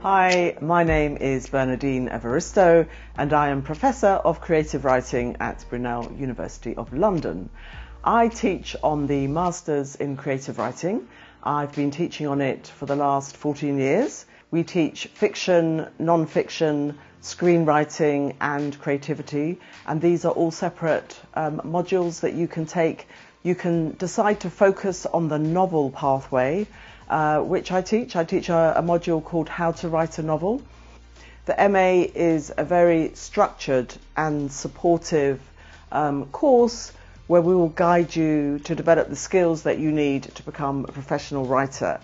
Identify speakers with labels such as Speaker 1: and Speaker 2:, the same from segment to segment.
Speaker 1: Hi, my name is Bernardine Evaristo and I am Professor of Creative Writing at Brunel University of London. I teach on the Masters in Creative Writing. I've been teaching on it for the last 14 years. We teach fiction, non-fiction, screenwriting and creativity, and these are all separate modules that you can take. You can decide to focus on the novel pathway, which I teach. I teach a module called How to Write a Novel. The MA is a very structured and supportive course where we will guide you to develop the skills that you need to become a professional writer.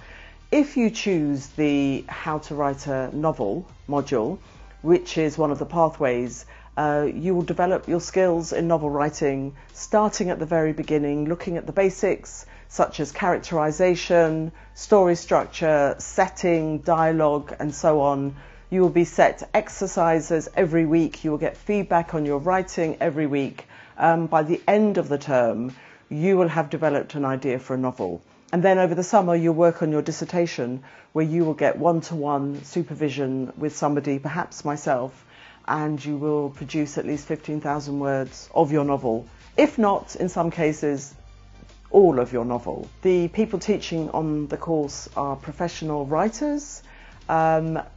Speaker 1: If you choose the How to Write a Novel module, which is one of the pathways, you will develop your skills in novel writing starting at the very beginning, looking at the basics such as characterization, story structure, setting, dialogue and so on. You will be set exercises every week, you will get feedback on your writing every week. By the end of the term you will have developed an idea for a novel. And then over the summer you'll work on your dissertation, where you will get one-to-one supervision with somebody, perhaps myself, and you will produce at least 15,000 words of your novel. If not, in some cases, all of your novel. The people teaching on the course are professional writers,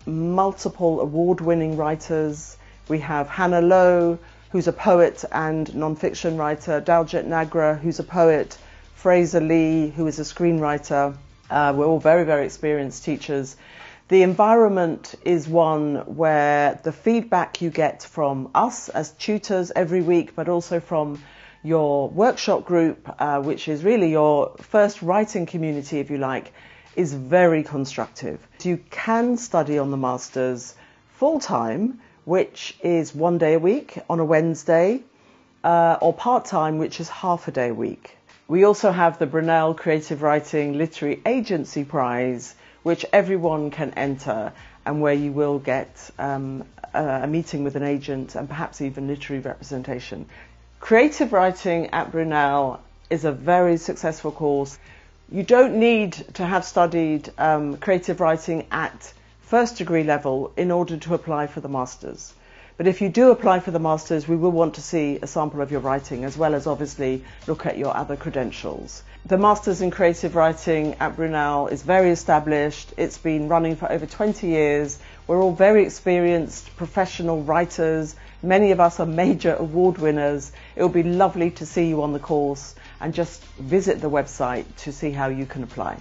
Speaker 1: multiple award-winning writers. We have Hannah Lowe, who's a poet and non-fiction writer, Daljet Nagra, who's a poet, Fraser Lee, who is a screenwriter. We're all very, very experienced teachers. The environment is one where the feedback you get from us as tutors every week, but also from your workshop group, which is really your first writing community, if you like, is very constructive. You can study on the Masters full-time, which is 1 day a week on a Wednesday, or part-time, which is half a day a week. We also have the Brunel Creative Writing Literary Agency Prize, which everyone can enter, and where you will get a meeting with an agent and perhaps even literary representation. Creative writing at Brunel is a very successful course. You don't need to have studied creative writing at first degree level in order to apply for the Masters. But if you do apply for the Masters, we will want to see a sample of your writing, as well as obviously look at your other credentials. The Masters in Creative Writing at Brunel is very established. It's been running for over 20 years. We're all very experienced professional writers. Many of us are major award winners. It will be lovely to see you on the course, and just visit the website to see how you can apply.